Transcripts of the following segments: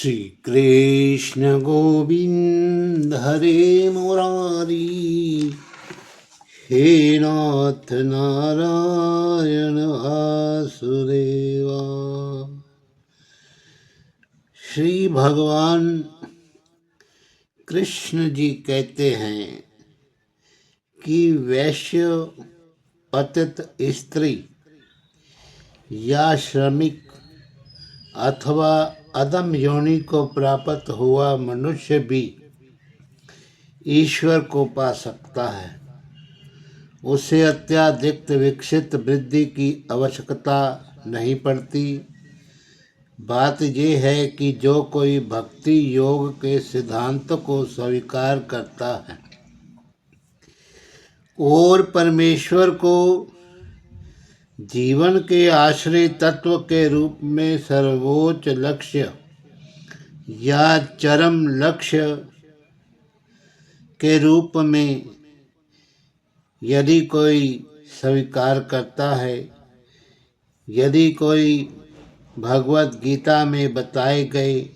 श्री कृष्ण गोविंद हरे मुरारी, हे नाथ नारायण वासुदेवा। श्री भगवान कृष्ण जी कहते हैं कि वैश्य, पतित स्त्री या श्रमिक अथवा अधम योनि को प्राप्त हुआ मनुष्य भी ईश्वर को पा सकता है। उसे अत्यधिक विकसित वृद्धि की आवश्यकता नहीं पड़ती। बात यह है कि जो कोई भक्ति योग के सिद्धांत को स्वीकार करता है और परमेश्वर को जीवन के आश्रय तत्व के रूप में सर्वोच्च लक्ष्य या चरम लक्ष्य के रूप में यदि कोई स्वीकार करता है, यदि कोई भगवत गीता में बताए गए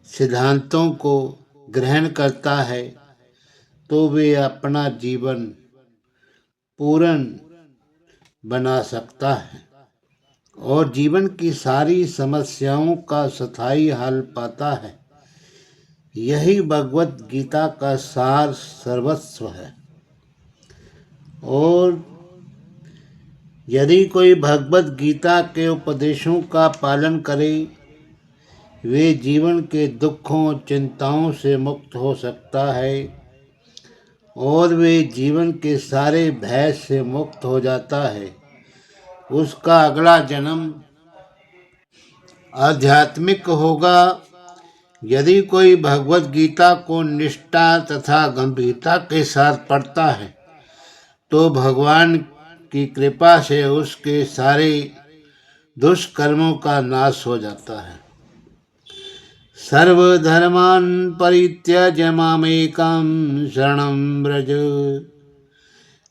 सिद्धांतों को ग्रहण करता है, तो वे अपना जीवन पूर्ण बना सकता है और जीवन की सारी समस्याओं का स्थायी हल पाता है। यही भगवत गीता का सार सर्वस्व है। और यदि कोई भगवत गीता के उपदेशों का पालन करे, वे जीवन के दुखों चिंताओं से मुक्त हो सकता है और वे जीवन के सारे भय से मुक्त हो जाता है। उसका अगला जन्म आध्यात्मिक होगा। यदि कोई भगवत गीता को निष्ठा तथा गंभीरता के साथ पढ़ता है, तो भगवान की कृपा से उसके सारे दुष्कर्मों का नाश हो जाता है। सर्वधर्मान् परित्यज्य मामेकं शरणं व्रज,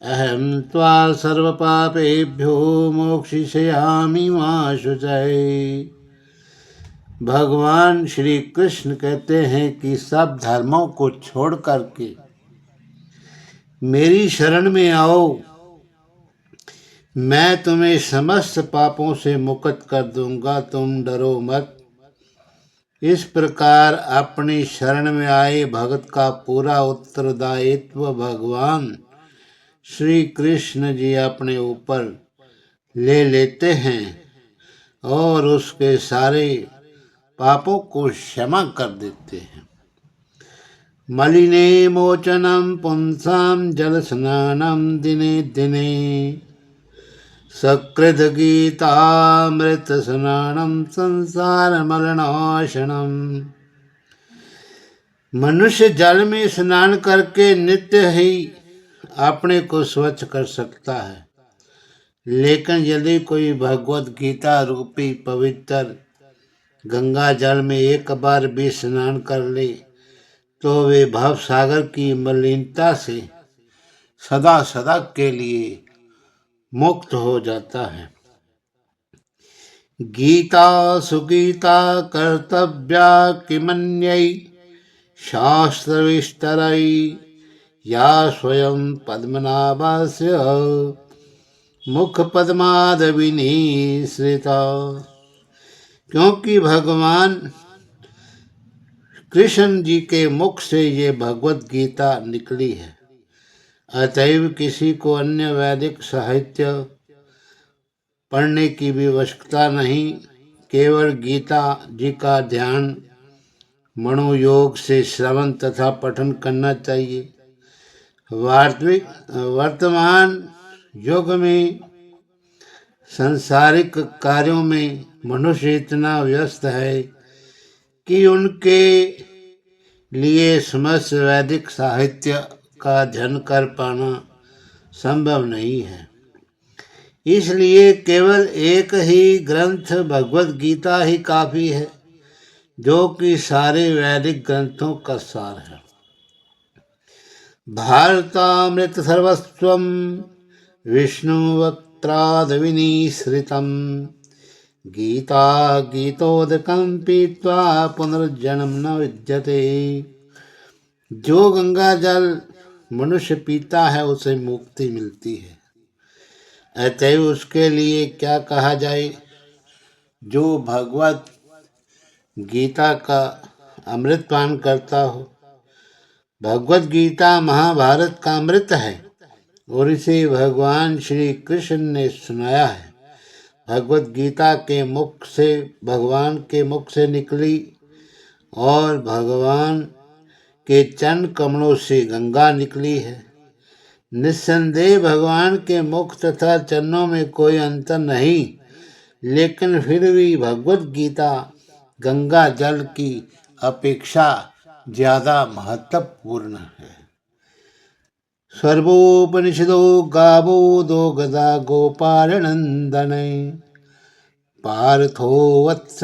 अहं त्वा सर्वपापेभ्यो मोक्षयिष्यामि मा शुचये। भगवान श्री कृष्ण कहते हैं कि सब धर्मों को छोड़ करके मेरी शरण में आओ, मैं तुम्हें समस्त पापों से मुक्त कर दूंगा, तुम डरो मत। इस प्रकार अपनी शरण में आए भगत का पूरा उत्तरदायित्व भगवान श्री कृष्ण जी अपने ऊपर ले लेते हैं और उसके सारे पापों को क्षमा कर देते हैं। मलिने मोचनम पुंसाम जल स्नानम दिने दिने, सकृद गीतामृत स्नानम संसार मलनाशनम। मनुष्य जल में स्नान करके नित्य ही अपने को स्वच्छ कर सकता है, लेकिन यदि कोई भगवत गीता रूपी पवित्र गंगा जल में एक बार भी स्नान कर ले, तो वे भव सागर की मलिनता से सदा सदा के लिए मुक्त हो जाता है। गीता सुगीता कर्तव्या किमन्यै शास्त्र विस्तरै, या स्वयं पद्मनाभस्य मुख पद्माद विनिसृता। क्योंकि भगवान कृष्ण जी के मुख से ये भगवत गीता निकली है, अतएव किसी को अन्य वैदिक साहित्य पढ़ने की भी आवश्यकता नहीं। केवल गीता जी का ध्यान मनोयोग से श्रवण तथा पठन करना चाहिए। वर्तमान युग में सांसारिक कार्यों में मनुष्य इतना व्यस्त है कि उनके लिए समस्त वैदिक साहित्य का अध्ययन कर पाना संभव नहीं है। इसलिए केवल एक ही ग्रंथ भगवत गीता ही काफी है, जो कि सारे वैदिक ग्रंथों का सार है। भारतामृत सर्वस्वं विष्णुवक्त्राद विनिसृतम्, गीता गीतोदकं पीत्वा पुनर्जन्म न विद्यते। जो गंगा जल मनुष्य पीता है उसे मुक्ति मिलती है, अतएव उसके लिए क्या कहा जाए। जो भगवत गीता का अमृत पान करता हो। भगवत गीता महाभारत का अमृत है और इसे भगवान श्री कृष्ण ने सुनाया है। भगवत गीता के मुख से भगवान के मुख से निकली और भगवान के चरण कमलों से गंगा निकली है। निस्संदेह भगवान के मुख तथा चरणों में कोई अंतर नहीं, लेकिन फिर भी भगवत गीता गंगा जल की अपेक्षा ज्यादा महत्वपूर्ण है। सर्वोपनिषदो गावो दो गदा गोपाल नंदन, पार्थो वत्स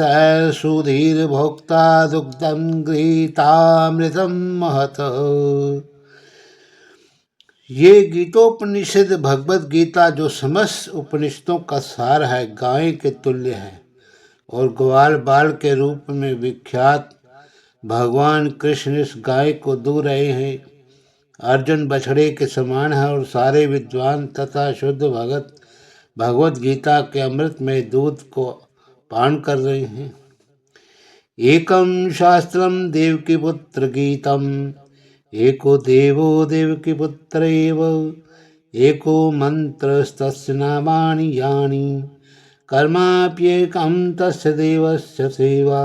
सुधीर भोक्ता दुग्धम गृहीतामृतम महत। ये गीतोपनिषद भगवत गीता जो समस्त उपनिषदों का सार है, गाय के तुल्य है और ग्वाल बाल के रूप में विख्यात भगवान कृष्ण इस गाय को दू रहे हैं। अर्जुन बछड़े के समान है और सारे विद्वान तथा शुद्ध भगत भगवत गीता के अमृत में दूध को पान कर रहे हैं। एकम शास्त्रम देवकी पुत्र गीतम, एको देवो देवकी पुत्र एव, एको मंत्रस्तस्य नामानि यानि, कर्माप्येकं तस्य देवस्य सेवा।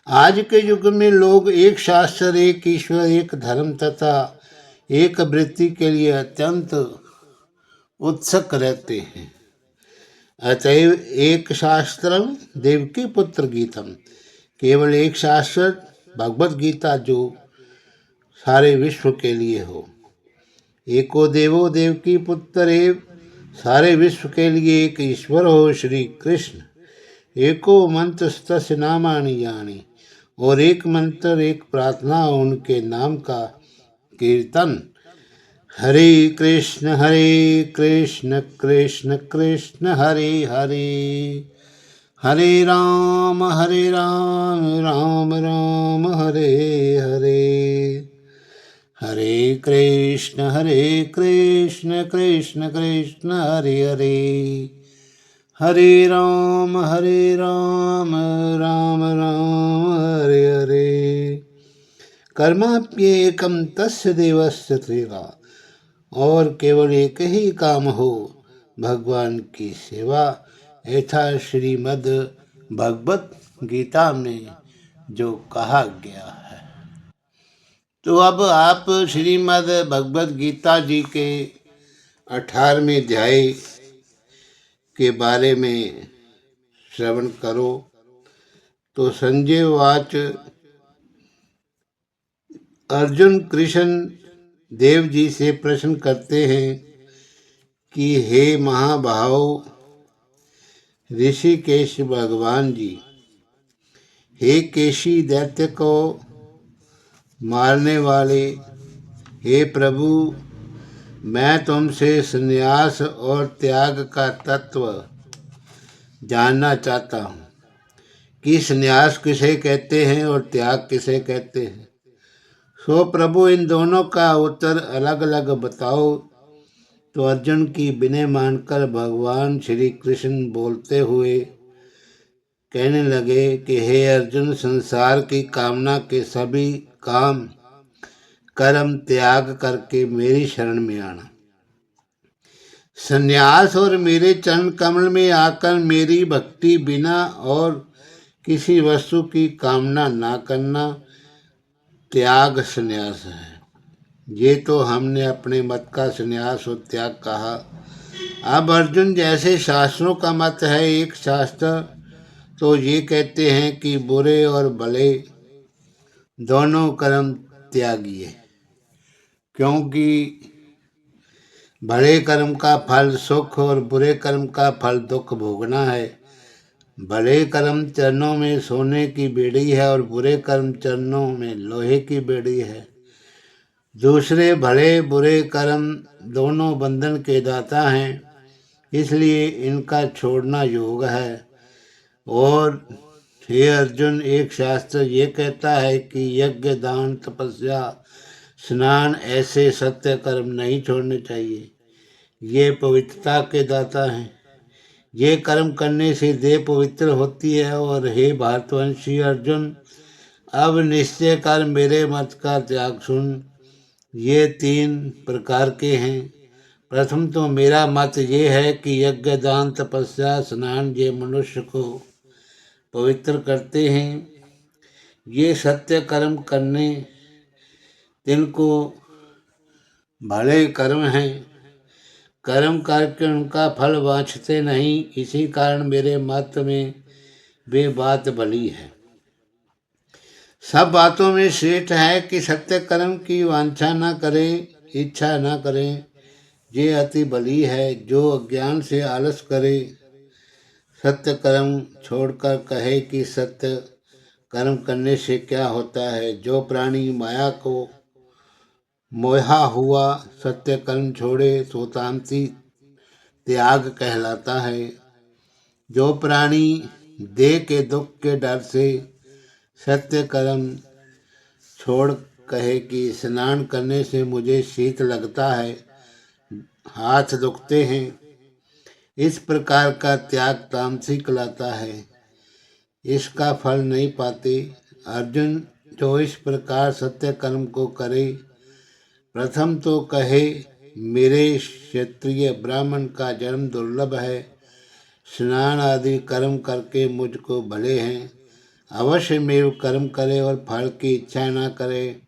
आज के युग में लोग एक शास्त्र, एक ईश्वर, एक धर्म तथा एक वृत्ति के लिए अत्यंत उत्सुक रहते हैं। अतएव एक शास्त्रम देवकी पुत्र गीतम, केवल एक शास्त्र भगवत गीता जो सारे विश्व के लिए हो। एको देवो देवकी पुत्र एव, सारे विश्व के लिए एक ईश्वर हो श्री कृष्ण। एको मंत्र तस्य नामानि यानि, और एक मंत्र एक प्रार्थना उनके नाम का कीर्तन। हरे कृष्ण कृष्ण कृष्ण हरे हरे, हरे राम राम राम हरे हरे, हरे कृष्ण कृष्ण कृष्ण हरे हरे, हरे राम राम राम हरे हरे। कर्माप्येकम तस्य देवस्य सेवा, और केवल एक ही काम हो भगवान की सेवा, ऐसा श्रीमद् भगवत गीता में जो कहा गया है। तो अब आप श्रीमद् भगवत गीता जी के 18वें अध्याय के बारे में श्रवण करो। तो संजय वाच, अर्जुन कृष्ण देव जी से प्रश्न करते हैं कि हे महाभाव ऋषिकेश भगवान जी, हे केशी दैत्य को मारने वाले, हे प्रभु, मैं तुमसे संन्यास और त्याग का तत्व जानना चाहता हूँ कि संन्यास किसे कहते हैं और त्याग किसे कहते हैं। सो प्रभु इन दोनों का उत्तर अलग अलग बताओ। तो अर्जुन की विनय मानकर भगवान श्री कृष्ण बोलते हुए कहने लगे कि हे अर्जुन, संसार की कामना के सभी काम कर्म त्याग करके मेरी शरण में आना। संन्यास और मेरे चरण कमल में आकर मेरी भक्ति बिना और किसी वस्तु की कामना ना करना त्याग संन्यास है। ये तो हमने अपने मत का संन्यास और त्याग कहा। अब अर्जुन, जैसे शास्त्रों का मत है, एक शास्त्र तो ये कहते हैं कि बुरे और भले दोनों कर्म त्यागिए, क्योंकि भले कर्म का फल सुख और बुरे कर्म का फल दुख भोगना है। भले कर्म चरणों में सोने की बेड़ी है और बुरे कर्म चरणों में लोहे की बेड़ी है। दूसरे भले बुरे कर्म दोनों बंधन के दाता हैं, इसलिए इनका छोड़ना योग है। और हे अर्जुन, एक शास्त्र ये कहता है कि यज्ञ, दान, तपस्या, स्नान ऐसे सत्य कर्म नहीं छोड़ने चाहिए। ये पवित्रता के दाता हैं। ये कर्म करने से देह पवित्र होती है। और हे भारतवंशी अर्जुन, अब निश्चय कर मेरे मत का त्याग सुन। ये 3 प्रकार के हैं। प्रथम तो मेरा मत ये है कि यज्ञ, दान, तपस्या, स्नान ये मनुष्य को पवित्र करते हैं। ये सत्य कर्म करने तिनको भले कर्म हैं। कर्म करके उनका फल वांछते नहीं। इसी कारण मेरे मत में वे बात भली है। सब बातों में श्रेष्ठ है कि सत्य कर्म की वांछा न करें, इच्छा न करें। ये अति भली है। जो अज्ञान से आलस करे, सत्य कर्म छोड़कर कहे कि सत्य कर्म करने से क्या होता है। जो प्राणी माया को मोहा हुआ सत्य कर्म छोड़े तो तामसी त्याग कहलाता है। जो प्राणी देह के दुख के डर से सत्य कर्म छोड़ कहे कि स्नान करने से मुझे शीत लगता है, हाथ दुखते हैं, इस प्रकार का त्याग तामसिक कहलाता है। इसका फल नहीं पाते। अर्जुन, जो इस प्रकार सत्य कर्म को करे, प्रथम तो कहे मेरे क्षत्रिय ब्राह्मण का जन्म दुर्लभ है, स्नान आदि कर्म करके मुझको भले हैं, अवश्य मेव कर्म करे और फल की इच्छा न करे,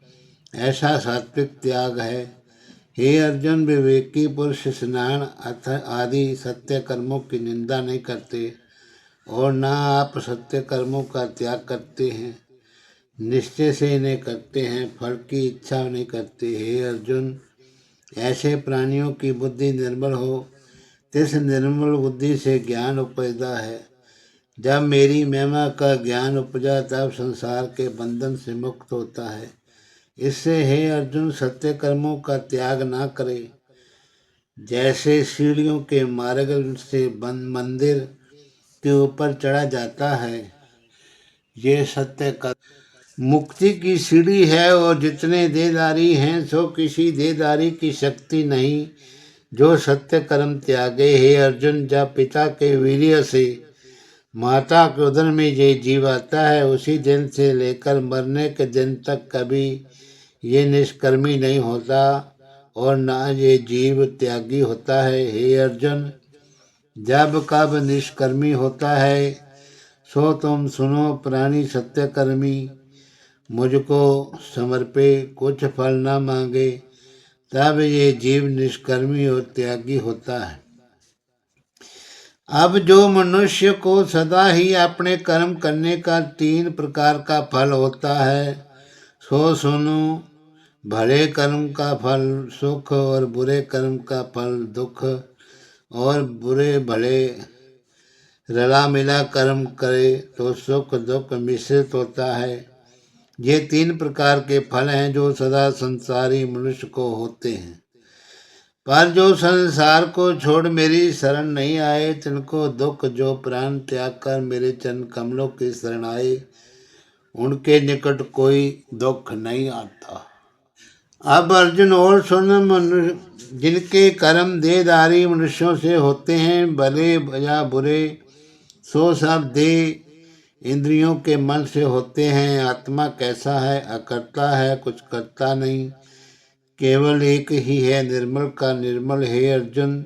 ऐसा सात्विक त्याग है। हे अर्जुन, विवेकी पुरुष स्नान अर्थ आदि सत्य कर्मों की निंदा नहीं करते और न आप सत्य कर्मों का त्याग करते हैं। निश्चय से इन्हें करते हैं, फल की इच्छा नहीं करते। हे अर्जुन, ऐसे प्राणियों की बुद्धि निर्मल हो, तिस निर्मल बुद्धि से ज्ञान उपजता है। जब मेरी महिमा का ज्ञान उपजा तब संसार के बंधन से मुक्त होता है। इससे हे अर्जुन, सत्य कर्मों का त्याग ना करे। जैसे सीढ़ियों के मार्ग से मंदिर के ऊपर चढ़ा जाता है, ये सत्य का मुक्ति की सीढ़ी है। और जितने देहधारी हैं सो किसी देहधारी की शक्ति नहीं जो सत्य कर्म त्यागे। हे अर्जुन, जब पिता के वीर्य से माता के उदर में ये जीव आता है, उसी दिन से लेकर मरने के दिन तक कभी ये निष्कर्मी नहीं होता और ना ये जीव त्यागी होता है। हे अर्जुन, जब कब निष्कर्मी होता है सो तुम सुनो। प्राणी सत्यकर्मी मुझको समर्पे, कुछ फल न मांगे, तब ये जीव निष्कर्मी और त्यागी होता है। अब जो मनुष्य को सदा ही अपने कर्म करने का 3 प्रकार का फल होता है, सो सुनो। भले कर्म का फल सुख और बुरे कर्म का फल दुख, और बुरे भले रला मिला कर्म करे तो सुख दुख मिश्रित होता है। ये 3 प्रकार के फल हैं जो सदा संसारी मनुष्य को होते हैं। पर जो संसार को छोड़ मेरी शरण नहीं आए, तिनको दुख। जो प्राण त्याग कर मेरे चरण कमलों की शरण आए, उनके निकट कोई दुख नहीं आता। अब अर्जुन और सुन, मनुष्य जिनके कर्म देहधारी मनुष्यों से होते हैं, भले या बुरे, सो सब देह इंद्रियों के मन से होते हैं। आत्मा कैसा है? अकर्ता है, कुछ करता नहीं, केवल एक ही है, निर्मल का निर्मल। है अर्जुन,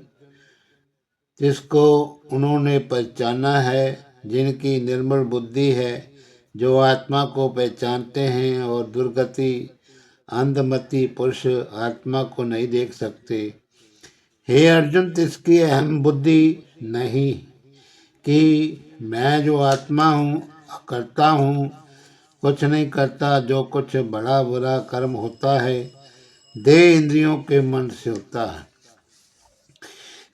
जिसको उन्होंने पहचाना है, जिनकी निर्मल बुद्धि है, जो आत्मा को पहचानते हैं। और दुर्गति अंधमति पुरुष आत्मा को नहीं देख सकते। हे अर्जुन, तिसकी अहम बुद्धि नहीं कि मैं जो आत्मा हूँ, करता हूँ, कुछ नहीं करता। जो कुछ बड़ा बुरा कर्म होता है, देह इंद्रियों के मन से होता है।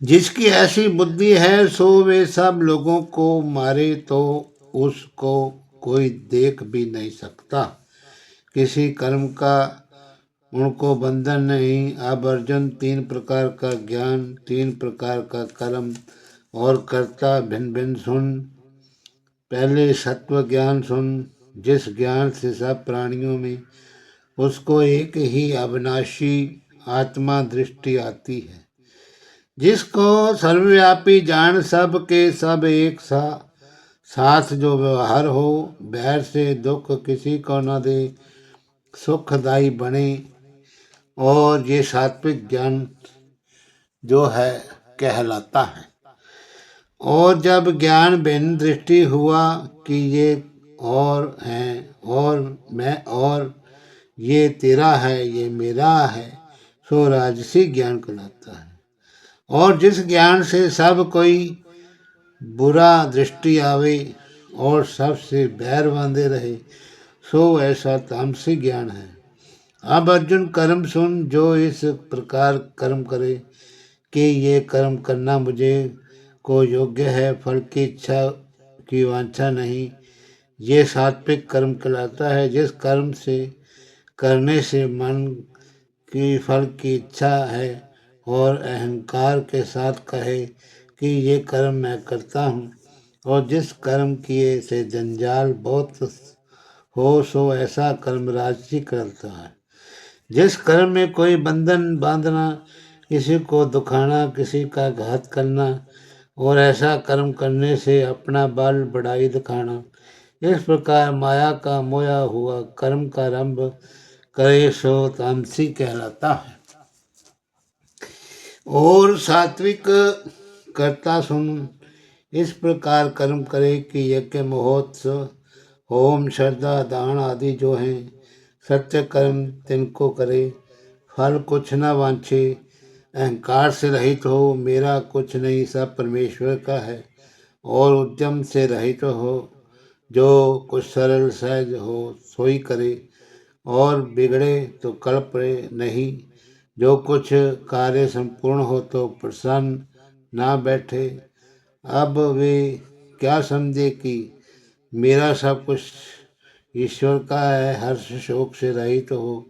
जिसकी ऐसी बुद्धि है सो वे सब लोगों को मारे तो उसको कोई देख भी नहीं सकता। किसी कर्म का उनको बंधन नहीं। अब अर्जुन, 3 प्रकार का ज्ञान, 3 प्रकार का कर्म और कर्ता भिन्न भिन्न सुन। पहले सत्व ज्ञान सुन, जिस ज्ञान से सब प्राणियों में उसको एक ही अविनाशी आत्मा दृष्टि आती है, जिसको सर्वव्यापी जान, सब के सब एक साथ जो व्यवहार हो, बैर से दुख किसी को न दे, सुखदायी बने। और ये सात्विक ज्ञान जो है कहलाता है। और जब ज्ञान भिन्न दृष्टि हुआ कि ये और हैं और मैं, और ये तेरा है ये मेरा है, सो राजसी ज्ञान कहलाता है। और जिस ज्ञान से सब कोई बुरा दृष्टि आवे और सबसे बैर बांधे रहे, सो ऐसा तामसिक ज्ञान है। अब अर्जुन कर्म सुन, जो इस प्रकार कर्म करे कि ये कर्म करना मुझे को योग्य है, फल की इच्छा की वांछा नहीं, ये सात्विक कर्म कहलाता है। जिस कर्म से करने से मन की फल की इच्छा है और अहंकार के साथ कहे कि ये कर्म मैं करता हूँ, और जिस कर्म किए से जंजाल बहुत हो, सो ऐसा कर्म राजसी करता है। जिस कर्म में कोई बंधन बांधना, किसी को दुखाना, किसी का घात करना, और ऐसा कर्म करने से अपना बल बढ़ाई दिखाना, इस प्रकार माया का मोया हुआ कर्म का आरंभ करे, सो तामसी कहलाता है। और सात्विक कर्ता सुन, इस प्रकार कर्म करे कि यज्ञ महोत्सव होम श्रद्धा दान आदि जो हैं सत्य कर्म, तिनको करे, फल कुछ न वांछे, अहंकार से रहित हो, मेरा कुछ नहीं सब परमेश्वर का है, और उद्यम से रहित हो, जो कुछ सरल सहज हो सोई करे, और बिगड़े तो कल्पे नहीं, जो कुछ कार्य संपूर्ण हो तो प्रसन्न ना बैठे। अब वे क्या समझे कि मेरा सब कुछ ईश्वर का है, हर्ष शोक से रहित हो,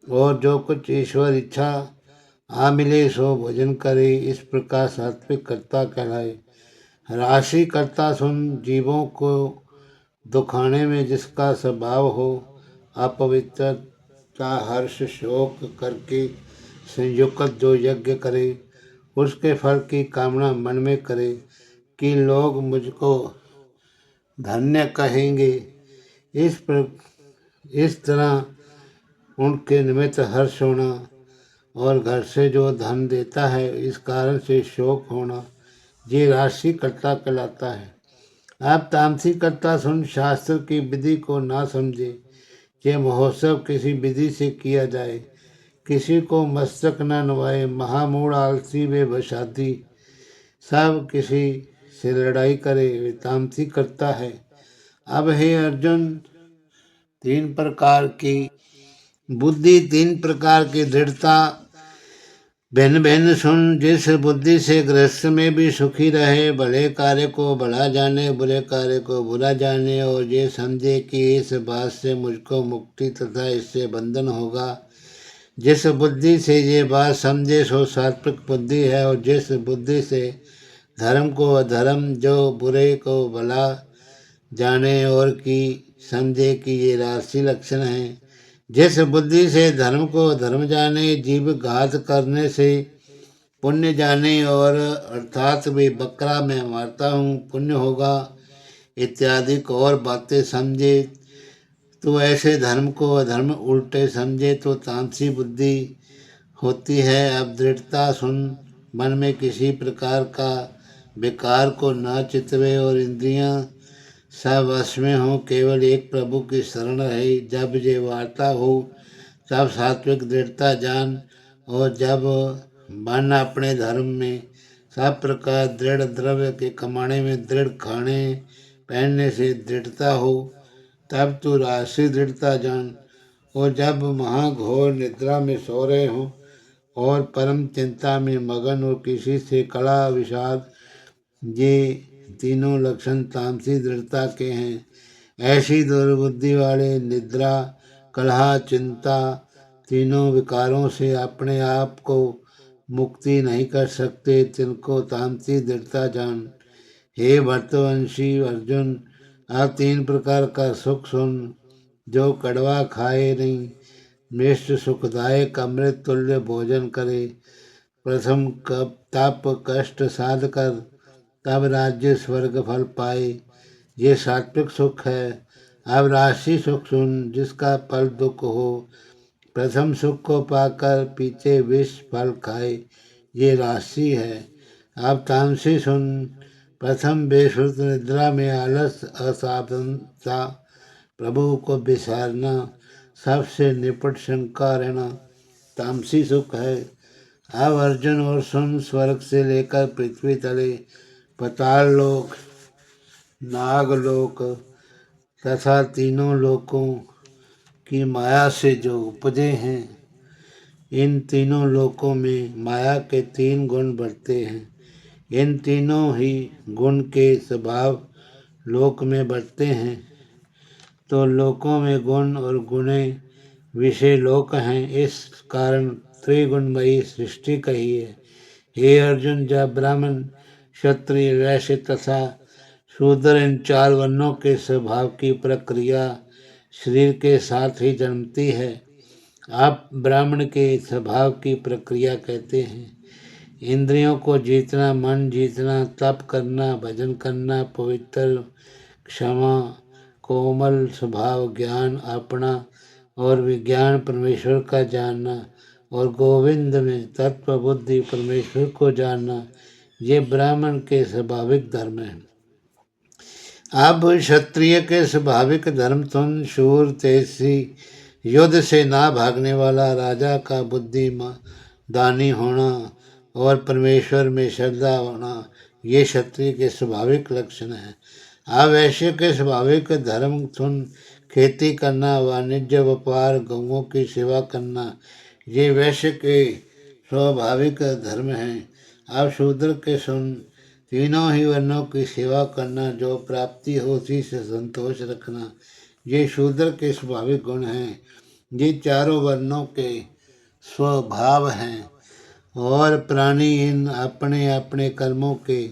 और जो कुछ ईश्वर इच्छा आ मिले सो भोजन करे, इस प्रकार सात्विक कर्ता कहलाए। राशि कर्ता सुन, जीवों को दुखाने में जिसका स्वभाव हो, अपवित्रता हर्ष शोक करके संयुक्त जो यज्ञ करे, उसके फल की कामना मन में करे कि लोग मुझको धन्य कहेंगे, इस तरह उनके निमित्त हर्ष होना, और घर से जो धन देता है इस कारण से शोक होना, ये राशि कर्ता कहलाता है। आप तामसी कर्ता सुन, शास्त्र की विधि को ना समझे, ये महोत्सव किसी विधि से किया जाए, किसी को मस्तक न नवाए, महामूढ़ आलसी वे बशादी, सब किसी से लड़ाई करे, वे तामसी करता है। अब हे अर्जुन, 3 प्रकार की बुद्धि, 3 प्रकार की दृढ़ता भिन्न भिन्न सुन, जिस बुद्धि से गृहस्थ में भी सुखी रहे, भले कार्य को भला जाने, बुरे कार्य को बुरा जाने, और ये समझे कि इस बात से मुझको मुक्ति तथा इससे बंधन होगा। जिस बुद्धि से ये बात समझे सो सात्विक बुद्धि है, और जिस बुद्धि से धर्म को अधर्म, जो बुरे को भला जाने और कि समझे कि ये राशि लक्षण है। जिस बुद्धि से धर्म को धर्म जाने, जीव घात करने से पुण्य जाने, और अर्थात वे बकरा मैं मारता हूँ पुण्य होगा इत्यादि को और बातें समझे, तो ऐसे धर्म को अधर्म उल्टे समझे तो तामसी बुद्धि होती है। अब दृढ़ता सुन, मन में किसी प्रकार का विकार को न चितवे, और इंद्रियां सब वश में हो, केवल एक प्रभु की शरण रहे। जब ये वार्ता हो तब सात्विक दृढ़ता जान, और जब मन अपने धर्म में सब प्रकार दृढ़, द्रव्य के कमाने में दृढ़, खाने पहनने से दृढ़ता हो, तब तू राशि दृढ़ता जान। और जब महाघोर निद्रा में सो रहे हो और परम चिंता में मगन, और किसी से कड़ा विषाद, ये तीनों लक्षण तामसी दृढ़ता के हैं। ऐसी दुर्बुद्धि वाले निद्रा, कलह, चिंता, तीनों विकारों से अपने आप को मुक्ति नहीं कर सकते, तिनको तामसी दृढ़ता जान। हे भर्तवंशी अर्जुन, आप 3 प्रकार का सुख सुन, जो कड़वा खाए नहीं, मिष्ट सुखदायक अमृत तुल्य भोजन करे। प्रथम कप तप कष्ट साध कर, तब राज्य स्वर्ग फल पाए, ये सात्विक सुख है। अब राशि सुख सुन, जिसका फल दुख हो। प्रथम सुख को पाकर पीछे विष फल खाए, ये राशि है। अब तामसी सुन, प्रथम बेसुध निद्रा में आलस असावधानता, प्रभु को विसारना, सबसे निपट शंका रहना, तामसी सुख है। अब अर्जुन और सुन, स्वर्ग से लेकर पृथ्वी तले, पाताल लोक, नागलोक तथा तीनों लोकों की माया से जो उपजे हैं, इन तीनों लोकों में माया के 3 गुण बढ़ते हैं। इन तीनों ही गुण के स्वभाव लोक में बढ़ते हैं, तो लोकों में गुण और गुणे विषय लोक हैं। इस कारण त्रिगुणमयी सृष्टि कही है। हे अर्जुन, जब ब्राह्मण क्षत्रिय वैश्य तथा शूद्र इन 4 वर्णों के स्वभाव की प्रक्रिया शरीर के साथ ही जन्मती है, आप ब्राह्मण के स्वभाव की प्रक्रिया कहते हैं। इंद्रियों को जीतना, मन जीतना, तप करना, भजन करना, पवित्र, क्षमा, कोमल स्वभाव, ज्ञान अपना और विज्ञान परमेश्वर का जानना, और गोविंद में तत्व बुद्धि परमेश्वर को जानना, ये ब्राह्मण के स्वाभाविक धर्म हैं। अब क्षत्रिय के स्वाभाविक धर्म सुन। शूर, तेजसी, युद्ध से ना भागने वाला, राजा का बुद्धिमान, दानी होना और परमेश्वर में श्रद्धा होना, ये क्षत्रिय के स्वाभाविक लक्षण हैं। अब वैश्य के स्वाभाविक धर्म सुन। खेती करना, वाणिज्य व्यापार, गौओं की सेवा करना, ये वैश्य के स्वाभाविक धर्म हैं। अब शूद्र के सुन। तीनों ही वर्णों की सेवा करना, जो प्राप्ति हो उसी से संतोष रखना, ये शूद्र के स्वाभाविक गुण हैं। ये चारों वर्णों के स्वभाव हैं, और प्राणी इन अपने अपने कर्मों के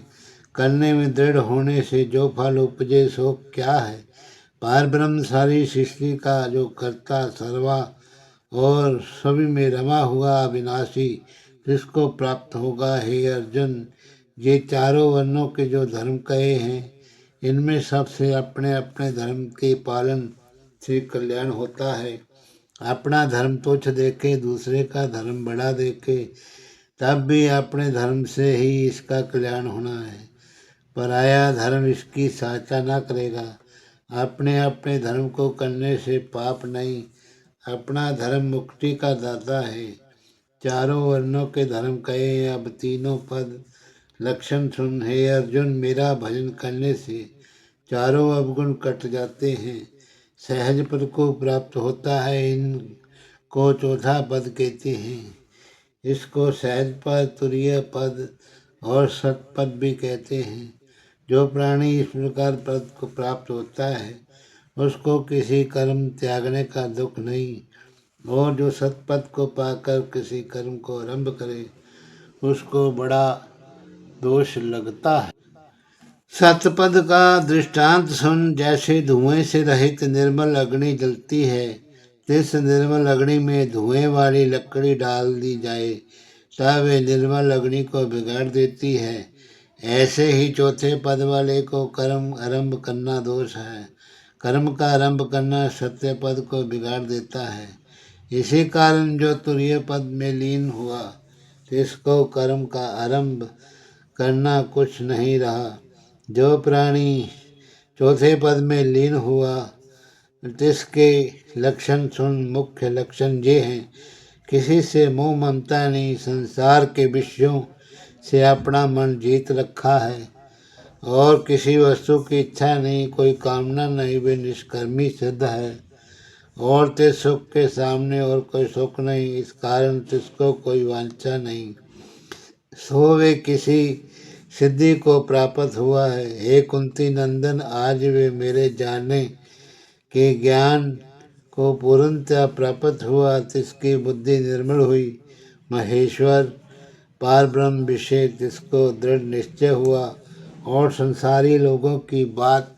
करने में दृढ़ होने से जो फल उपजे सो क्या है। पार ब्रह्म सारी सृष्टि का जो कर्ता सर्वा और सभी में रमा हुआ अविनाशी, जिसको प्राप्त होगा। हे अर्जुन, ये चारों वर्णों के जो धर्म कहे हैं, इनमें सबसे अपने अपने धर्म के पालन से कल्याण होता है। अपना धर्म तुच्छ देखे, दूसरे का धर्म बड़ा देखे, तब भी अपने धर्म से ही इसका कल्याण होना है। पराया धर्म इसकी सहायता न करेगा। अपने अपने धर्म को करने से पाप नहीं, अपना धर्म मुक्ति का दाता है। चारों वर्णों के धर्म कहे, अब तीनों पद लक्षण सुन। हे अर्जुन, मेरा भजन करने से चारों अवगुण कट जाते हैं, सहज पद को प्राप्त होता है। इनको चौथा पद कहते हैं। इसको सहज पद, तुरीय पद और सतपद भी कहते हैं। जो प्राणी इस प्रकार पद को प्राप्त होता है, उसको किसी कर्म त्यागने का दुख नहीं, और जो सतपद को पाकर किसी कर्म को आरंभ करे, उसको बड़ा दोष लगता है। सतपद का दृष्टांत सुन। जैसे धुएं से रहित निर्मल अग्नि जलती है, जिस निर्मल अग्नि में धुएं वाली लकड़ी डाल दी जाए, तब वे निर्मल अग्नि को बिगाड़ देती है। ऐसे ही चौथे पद वाले को कर्म आरंभ करना दोष है। कर्म का आरंभ करना सत्य पद को बिगाड़ देता है। इसी कारण जो तुरीय पद में लीन हुआ, जिसको कर्म का आरंभ करना कुछ नहीं रहा। जो प्राणी चौथे पद में लीन हुआ, जिसके लक्षण सुन। मुख्य लक्षण ये हैं, किसी से मोह ममता नहीं, संसार के विषयों से अपना मन जीत रखा है, और किसी वस्तु की इच्छा नहीं, कोई कामना नहीं, वे निष्कर्मी सिद्ध है। और ते सुख के सामने और कोई सुख नहीं, इस कारण तिसको कोई वांछा नहीं, सो वे किसी सिद्धि को प्राप्त हुआ है। हे कुंती नंदन, आज वे मेरे जाने के ज्ञान को पूर्णतया प्राप्त हुआ, जिसकी बुद्धि निर्मल हुई। महेश्वर पार ब्रह्म विषय जिसको दृढ़ निश्चय हुआ और संसारी लोगों की बात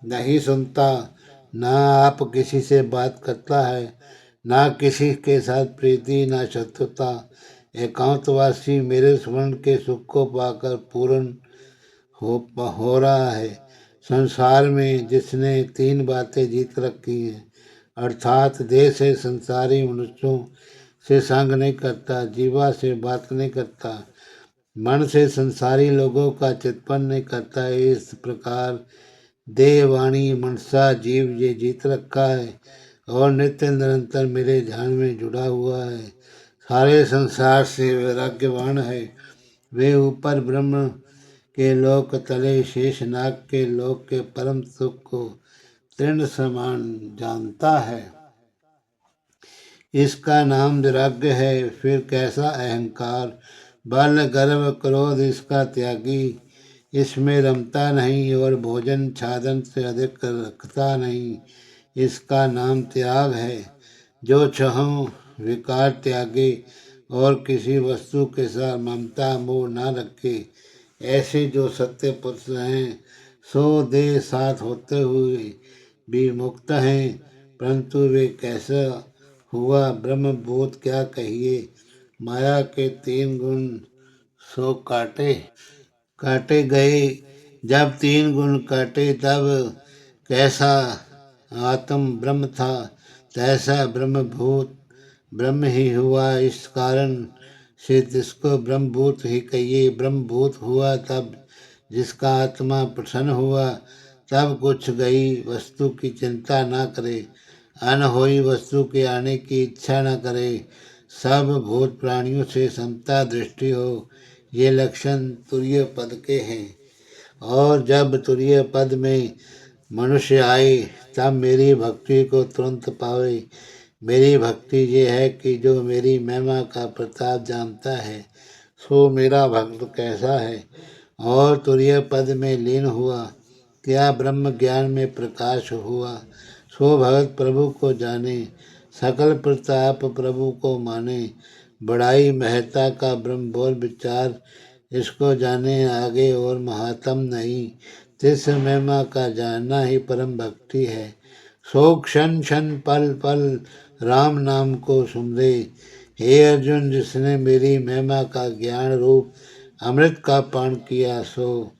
नहीं सुनता, ना आप किसी से बात करता है, ना किसी के साथ प्रीति ना शत्रुता, एकांतवासी मेरे स्मरण के सुख को पाकर पूर्ण हो रहा है। संसार में जिसने तीन बातें जीत रखी हैं, अर्थात देह से संसारी मनुष्यों से संग नहीं करता, जीवा से बात नहीं करता, मन से संसारी लोगों का चिंतन नहीं करता, इस प्रकार देह वाणी मनसा जीव ये जीत रखा है और नित्य निरंतर मेरे ध्यान में जुड़ा हुआ है। सारे संसार से वैराग्यवान है। वे ऊपर ब्रह्म के लोक तले शेषनाग के लोक के परम सुख को तृण समान जानता है। इसका नाम वैराग्य है। फिर कैसा अहंकार, बल गर्व क्रोध इसका त्यागी, इसमें रमता नहीं और भोजन छादन से अधिक रखता नहीं, इसका नाम त्याग है। जो छहों विकार त्यागे और किसी वस्तु के साथ ममता मोह न रखे, ऐसे जो सत्य पुरुष हैं, सो देह साथ होते हुए भी मुक्त हैं। परंतु वे कैसा हुआ ब्रह्मभूत क्या कहिए, माया के तीन गुण सो काटे गए। जब तीन गुण काटे तब कैसा आत्म ब्रह्म था, तैसा ब्रह्मभूत ब्रह्म ही हुआ। इस कारण से जिसको ब्रह्मभूत ही कहिए। ब्रह्मभूत हुआ तब जिसका आत्मा प्रसन्न हुआ, तब कुछ गई वस्तु की चिंता न करे, अनहोई वस्तु के आने की इच्छा न करे, सब भूत प्राणियों से समता दृष्टि हो, ये लक्षण तुरीय पद के हैं। और जब तुरीय पद में मनुष्य आए तब मेरी भक्ति को तुरंत पावे। मेरी भक्ति ये है कि जो मेरी महिमा का प्रताप जानता है, सो मेरा भक्त कैसा है। और तुरीय पद में लीन हुआ, क्या ब्रह्म ज्ञान में प्रकाश हुआ, सो भगत प्रभु को जाने, सकल प्रताप प्रभु को माने। बड़ाई महत्ता का ब्रह्म बोल विचार, इसको जाने आगे और महात्म नहीं, तिस महिमा का जानना ही परम भक्ति है। सो क्षण क्षण पल पल राम नाम को सुमरे। हे अर्जुन, जिसने मेरी महिमा का ज्ञान रूप अमृत का पान किया, सो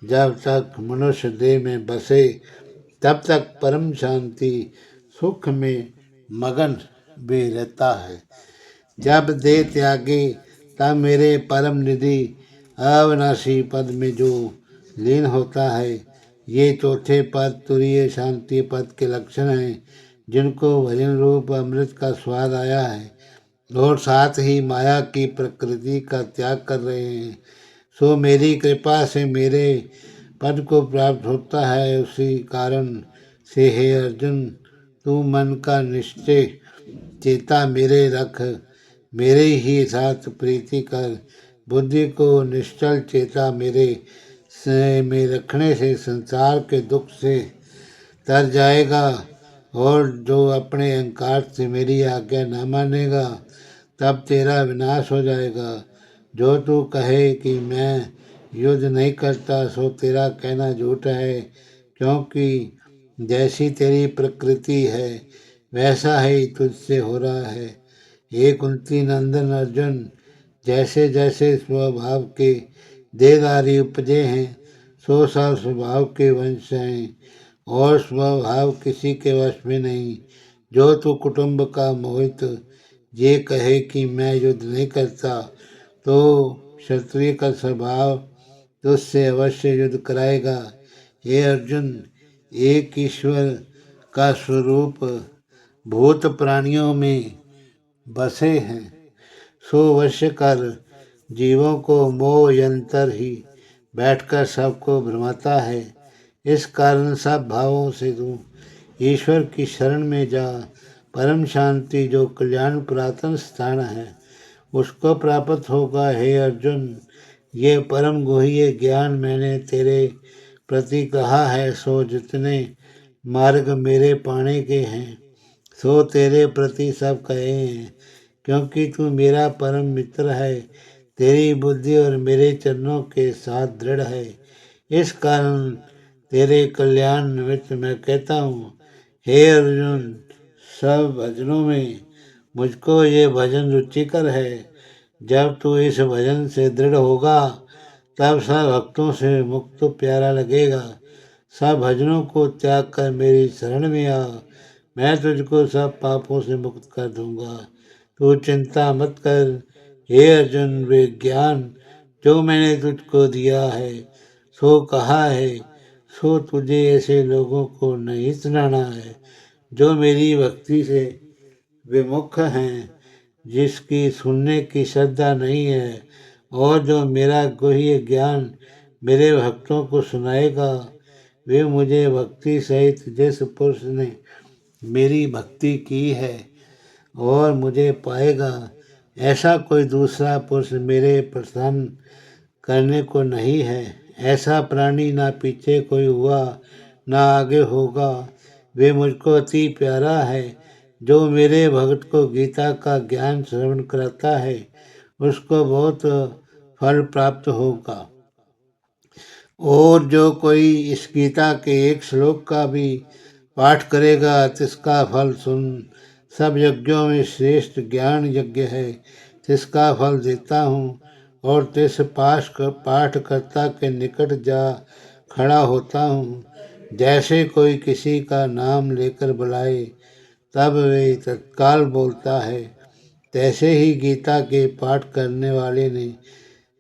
जब तक मनुष्य देह में बसे तब तक परम शांति सुख में मगन भी रहता है। जब देह त्यागे तब मेरे परम निधि अविनाशी पद में जो लीन होता है। ये चौथे पद तुरीय शांति पद के लक्षण हैं, जिनको भजन रूप अमृत का स्वाद आया है और साथ ही माया की प्रकृति का त्याग कर रहे हैं। सो मेरी कृपा से मेरे पद को प्राप्त होता है। उसी कारण से हे अर्जुन, तू मन का निश्चय चेता मेरे रख, मेरे ही साथ प्रीति कर। बुद्धि को निश्चल चेता मेरे से में रखने से संसार के दुख से तर जाएगा। और जो अपने अहंकार से मेरी आज्ञा न मानेगा, तब तेरा विनाश हो जाएगा। जो तू कहे कि मैं युद्ध नहीं करता, सो तेरा कहना झूठ है, क्योंकि जैसी तेरी प्रकृति है वैसा ही तुझसे हो रहा है। हे कुंती नंदन अर्जुन, जैसे जैसे स्वभाव के देहधारी उपजे हैं, सो सब स्वभाव के वंश हैं और स्वभाव किसी के वश में नहीं। जो तू कुटुंब का मोहित ये कहे कि मैं युद्ध नहीं करता, तो क्षत्रिय का स्वभाव तुझसे अवश्य युद्ध कराएगा। हे अर्जुन, एक ईश्वर का स्वरूप भूत प्राणियों में बसे हैं, सो वश्य कर जीवों को मोह यंत्र ही बैठकर सबको भ्रमाता है। इस कारण सब भावों से तू ईश्वर की शरण में जा। परम शांति जो कल्याण पुरातन स्थान है, उसको प्राप्त होगा। हे अर्जुन, ये परम गुह्य ज्ञान मैंने तेरे प्रति कहा है, सो जितने मार्ग मेरे पाने के हैं, सो तेरे प्रति सब कहे हैं, क्योंकि तू मेरा परम मित्र है। तेरी बुद्धि और मेरे चरणों के साथ दृढ़ है। इस कारण तेरे कल्याण निमित्त मैं कहता हूँ, हे अर्जुन, सब भजनों में मुझको ये भजन रुचिकर है। जब तू इस भजन से दृढ़ होगा, तब सब भक्तों से मुक्त प्यारा लगेगा। सब भजनों को त्याग कर मेरी शरण में आ, मैं तुझको सब पापों से मुक्त कर दूंगा। तू चिंता मत कर, हे अर्जुन। वे ज्ञान जो मैंने तुझको दिया है, सो कहा है, सो तुझे ऐसे लोगों को नहीं सुनाना है जो मेरी भक्ति से विमुख हैं, जिसकी सुनने की श्रद्धा नहीं है, और जो मेरा गुह्य ज्ञान मेरे भक्तों को सुनाएगा। वे मुझे भक्ति सहित जिस पुरुष ने मेरी भक्ति की है और मुझे पाएगा, ऐसा कोई दूसरा पुरुष मेरे प्रसन्न करने को नहीं है। ऐसा प्राणी ना पीछे कोई हुआ, ना आगे होगा। वे मुझको अति प्यारा है। जो मेरे भक्त को गीता का ज्ञान श्रवण कराता है, उसको बहुत फल प्राप्त होगा। और जो कोई इस गीता के एक श्लोक का भी पाठ करेगा, तिसका फल सुन। सब यज्ञों में श्रेष्ठ ज्ञान यज्ञ है, तिसका फल देता हूँ। और तिस पाठकर्ता के निकट जा खड़ा होता हूँ। जैसे कोई किसी का नाम लेकर बुलाए, तब वे तत्काल बोलता है, तैसे ही गीता के पाठ करने वाले ने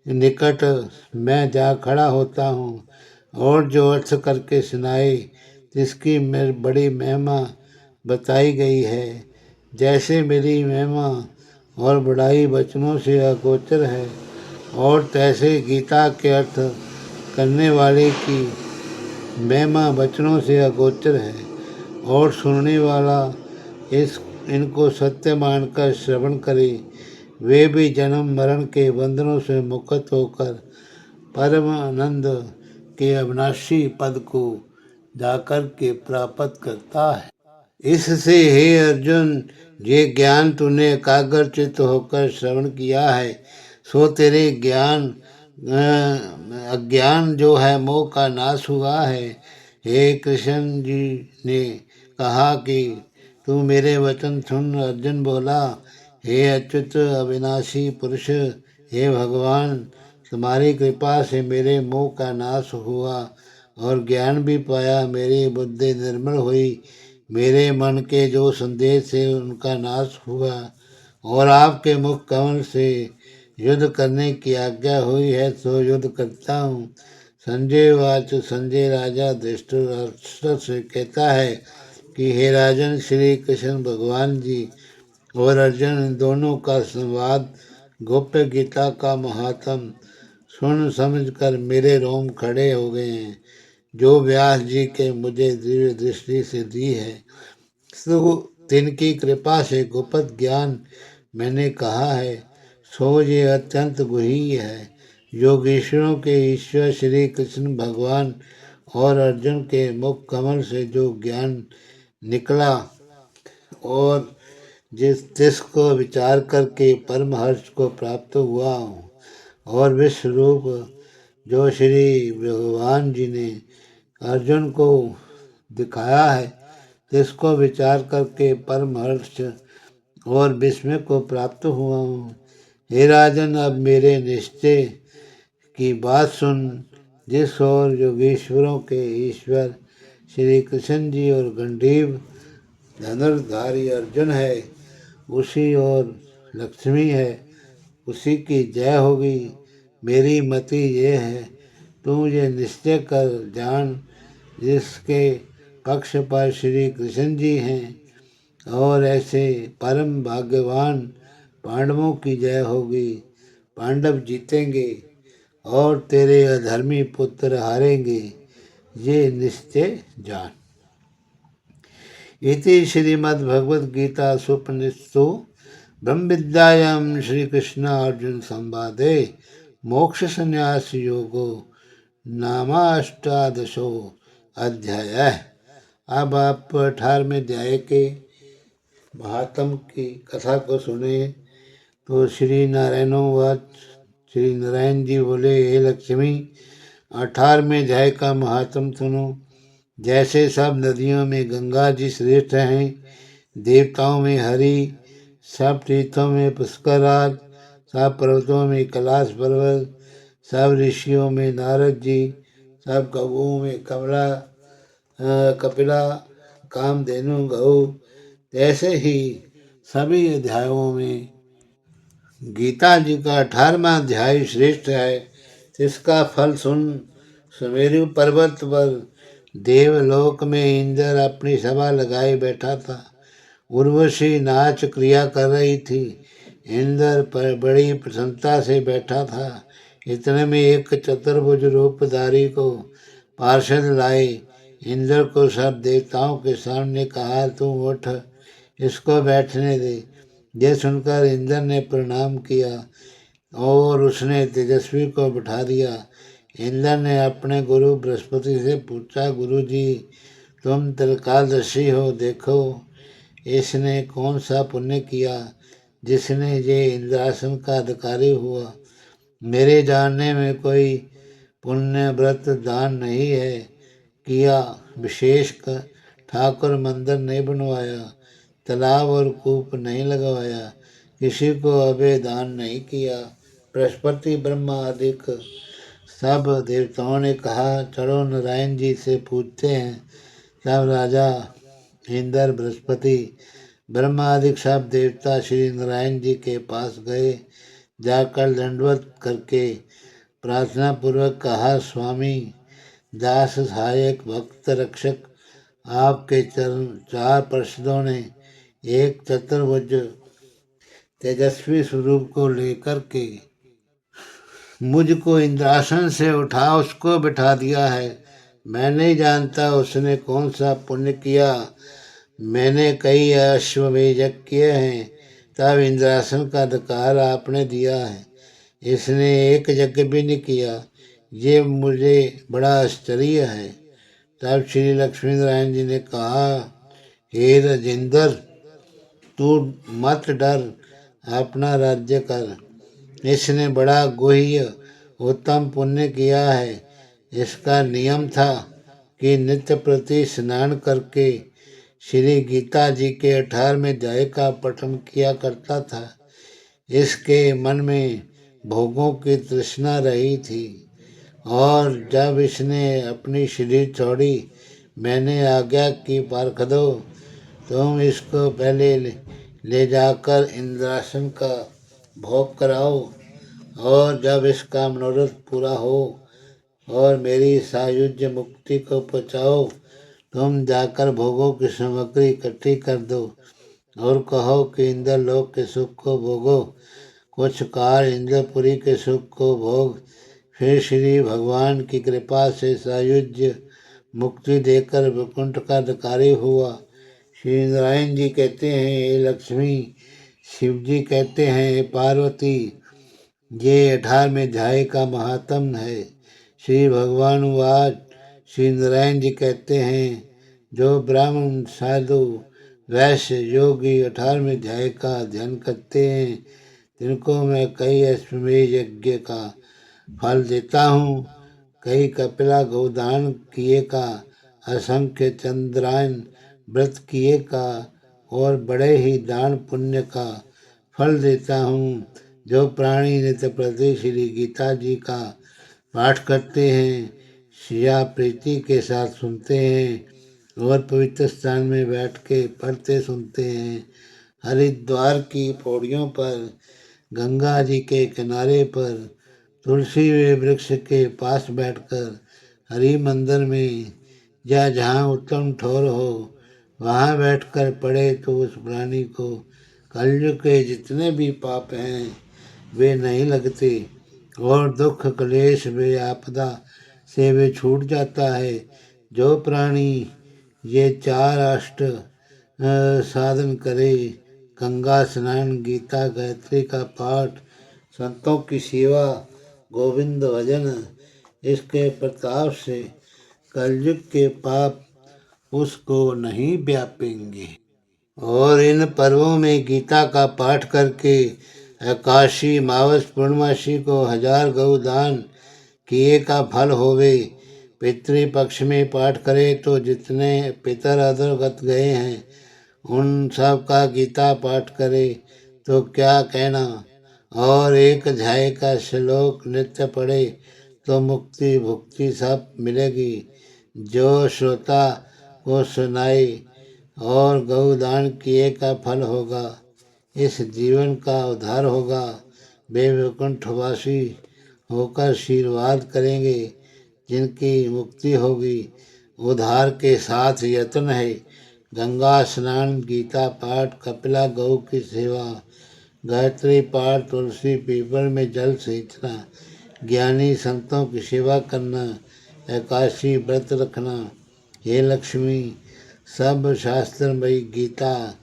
निकट मैं जा खड़ा होता हूँ। और जो अर्थ करके सुनाए, जिसकी मेरी बड़ी महिमा बताई गई है। जैसे मेरी महिमा और बड़ाई वचनों से अगोचर है, और तैसे गीता के अर्थ करने वाले की महिमा वचनों से अगोचर है। और सुनने वाला इनको सत्य मानकर श्रवण करे, वे भी जन्म मरण के बंधनों से मुक्त होकर परम आनंद के अविनाशी पद को जाकर के प्राप्त करता है। इससे हे अर्जुन, ये ज्ञान तूने एकाग्रचित्त होकर श्रवण किया है, सो तेरे अज्ञान जो है मोह का नाश हुआ है। हे कृष्ण जी ने कहा कि तू मेरे वचन सुन। अर्जुन बोला, हे अच्युत अविनाशी पुरुष, हे भगवान, तुम्हारी कृपा से मेरे मोह का नाश हुआ और ज्ञान भी पाया। मेरी बुद्धि निर्मल हुई। मेरे मन के जो संदेश थे उनका नाश हुआ, और आपके मुख कमल से युद्ध करने की आज्ञा हुई है, तो युद्ध करता हूँ। संजय वाच, संजय राजा धृतराष्ट्र से कहता है कि हे राजन, श्री कृष्ण भगवान जी और अर्जुन, इन दोनों का संवाद गोप्य गीता का महात्म सुन समझकर मेरे रोम खड़े हो गए हैं, जो व्यास जी के मुझे दिव्य दृष्टि से दी है। सो तिनकी कृपा से गुप्त ज्ञान मैंने कहा है, सो ये अत्यंत गुह्य है। योगेश्वरों के ईश्वर श्री कृष्ण भगवान और अर्जुन के मुख कमल से जो ज्ञान निकला, और जिसको विचार करके परम हर्ष को प्राप्त हुआ हूँ, और विश्व रूप जो श्री भगवान जी ने अर्जुन को दिखाया है, जिसको विचार करके परम हर्ष और विस्मय को प्राप्त हुआ हूँ। हे राजन, अब मेरे निश्चय की बात सुन। जिस और योगेश्वरों के ईश्वर श्री कृष्ण जी और गंडीव धनुर्धारी अर्जुन है, उसी और लक्ष्मी है, उसी की जय होगी। मेरी मति ये है, तू ये निश्चय कर जान, जिसके पक्ष पर श्री कृष्ण जी हैं, और ऐसे परम भाग्यवान पांडवों की जय होगी। पांडव जीतेंगे और तेरे अधर्मी पुत्र हारेंगे, ये निश्चय जान। इति श्रीमद्भगवद्गीता सुपनिषत्सु ब्रह्म विद्यायां श्री कृष्ण अर्जुन संवादे मोक्ष संन्यास योगो नामाष्टादशो अध्याय। अब आप 18वें अध्याय के महात्म की कथा को सुने तो श्री नारायणोवाच। श्री नारायण जी बोले, हे लक्ष्मी, 18वें अध्याय का महात्म सुनो। जैसे सब नदियों में गंगा जी श्रेष्ठ हैं, देवताओं में हरि, सब तीर्थों में पुष्कराज, सब पर्वतों में कैलाश पर्वत, सब ऋषियों में नारद जी, सब गौओं में कपिला, कामधेनु गौ, ऐसे ही सभी अध्यायों में गीता जी का 18वां अध्याय श्रेष्ठ है। इसका फल सुन। सुमेरु पर्वत पर देवलोक में इंद्र अपनी सभा लगाए बैठा था। उर्वशी नाच क्रिया कर रही थी। इंद्र पर बड़ी प्रसन्नता से बैठा था। इतने में एक चतुर्भुज रूपधारी को पार्षद लाए। इंद्र को सब देवताओं के सामने कहा, तुम उठ, इसको बैठने दे। यह सुनकर इंद्र ने प्रणाम किया और उसने तेजस्वी को बिठा दिया। इंद्र ने अपने गुरु बृहस्पति से पूछा, गुरु जी, तुम त्रिकालदर्शी हो, देखो इसने कौन सा पुण्य किया जिसने ये इंद्रासन का अधिकारी हुआ। मेरे जानने में कोई पुण्य व्रत दान नहीं है किया, विशेष कर ठाकुर मंदिर नहीं बनवाया, तालाब और कूप नहीं लगवाया, किसी को अभय दान नहीं किया। बृहस्पति ब्रह्मा आदि सब देवताओं ने कहा, चलो नारायण जी से पूछते हैं। तब राजा इंद्र, बृहस्पति, ब्रह्मा आदि सब देवता श्री नारायण जी के पास गए। जाकर दंडवत करके प्रार्थना पूर्वक कहा, स्वामी, दास सहायक भक्त रक्षक, आपके चरण 4 पार्षदों ने एक चतुर्भुज तेजस्वी स्वरूप को लेकर के मुझको इंद्रासन से उठा उसको बिठा दिया है। मैं नहीं जानता उसने कौन सा पुण्य किया। मैंने कई अश्वमेध यज्ञ किए हैं, तब इंद्रासन का अधिकार आपने दिया है। इसने एक यज्ञ भी नहीं किया। ये मुझे बड़ा आश्चर्य है। तब श्री लक्ष्मी नारायण जी ने कहा, हे राजेंद्र, तू मत डर, अपना राज्य कर। इसने बड़ा गुह्य उत्तम पुण्य किया है। इसका नियम था कि नित्य प्रति स्नान करके श्री गीता जी के 18वें अध्याय का पठन किया करता था। इसके मन में भोगों की तृष्णा रही थी और जब इसने अपनी शरीर छोड़ी, मैंने आज्ञा की, पार्ख दो, तुम इसको पहले ले जाकर इंद्रासन का भोग कराओ और जब इसका मनोरथ पूरा हो और मेरी सायुज्य मुक्ति को पहुँचाओ, तुम जाकर भोगों की सामग्री इकट्ठी कर दो और कहो कि इंद्रलोक के सुख को भोगो। कुछ काल इंद्रपुरी के सुख को भोग, फिर श्री भगवान की कृपा से सायुज्य मुक्ति देकर वैकुंठ का अधिकारी हुआ। श्री नारायण जी कहते हैं, हे लक्ष्मी, शिव जी कहते हैं, हे पार्वती, ये 18वें अध्याय का महात्म है। श्री भगवान वाच। श्री नारायण जी कहते हैं, जो ब्राह्मण, साधु, वैश्य, योगी 18वें अध्याय का अध्ययन करते हैं, जिनको मैं कई अश्वमेध यज्ञ का फल देता हूँ, कई कपिला गोदान किए का, असंख्य चंद्रायन व्रत किए का और बड़े ही दान पुण्य का फल देता हूँ। जो प्राणी नित्य प्रति श्री गीता जी का पाठ करते हैं, श्रिया प्रीति के साथ सुनते हैं और पवित्र स्थान में बैठ के पढ़ते सुनते हैं, हरिद्वार की पौड़ियों पर, गंगा जी के किनारे पर, तुलसी वे वृक्ष के पास बैठकर, हरि मंदिर में या जहाँ उत्तम ठोर हो वहाँ बैठकर पढ़े तो उस प्राणी को कलयुग के जितने भी पाप हैं वे नहीं लगते और दुख क्लेश वे आपदा से वे छूट जाता है। जो प्राणी ये 4 अष्ट साधन करे, गंगा स्नान, गीता गायत्री का पाठ, संतों की सेवा, गोविंद भजन, इसके प्रताप से कलयुग के पाप उसको नहीं व्यापेंगे। और इन पर्वों में गीता का पाठ करके एकादशी मावस पूर्णमासी को 1000 गौ दान किए का फल होवे। पितृपक्ष में पाठ करे तो जितने पितर अधोगत गए हैं उन सब का गीता पाठ करे तो क्या कहना। और एक अध्याय का श्लोक नित्य पढ़े तो मुक्ति भुक्ति सब मिलेगी। जो श्रोता को सुनाए और गौदान किए का फल होगा। इस जीवन का उद्धार होगा। वे वैकुंठवासी होकर आशीर्वाद करेंगे जिनकी मुक्ति होगी। उद्धार के साथ यत्न है गंगा स्नान, गीता पाठ, कपिला गौ की सेवा, गायत्री पाठ, तुलसी पीपल में जल सींचना, ज्ञानी संतों की सेवा करना, एकादशी व्रत रखना। हे लक्ष्मी, सब शास्त्रमयी गीता,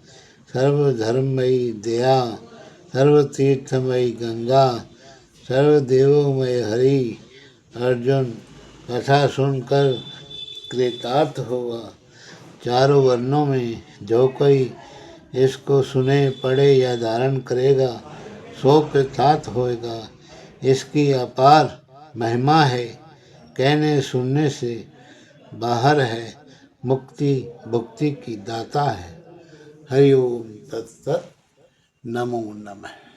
सर्वधर्ममयी दया, सर्वतीर्थमयी गंगा, सर्वदेवमय हरि। अर्जुन कथा सुनकर कृतार्थ होगा। चारों वर्णों में जो कोई इसको सुने, पढ़े या धारण करेगा सो कृतार्थ होएगा। इसकी अपार महिमा है, कहने सुनने से बाहर है, मुक्ति भुक्ति की दाता है। हरि ओम तत्सत। नमो नमः।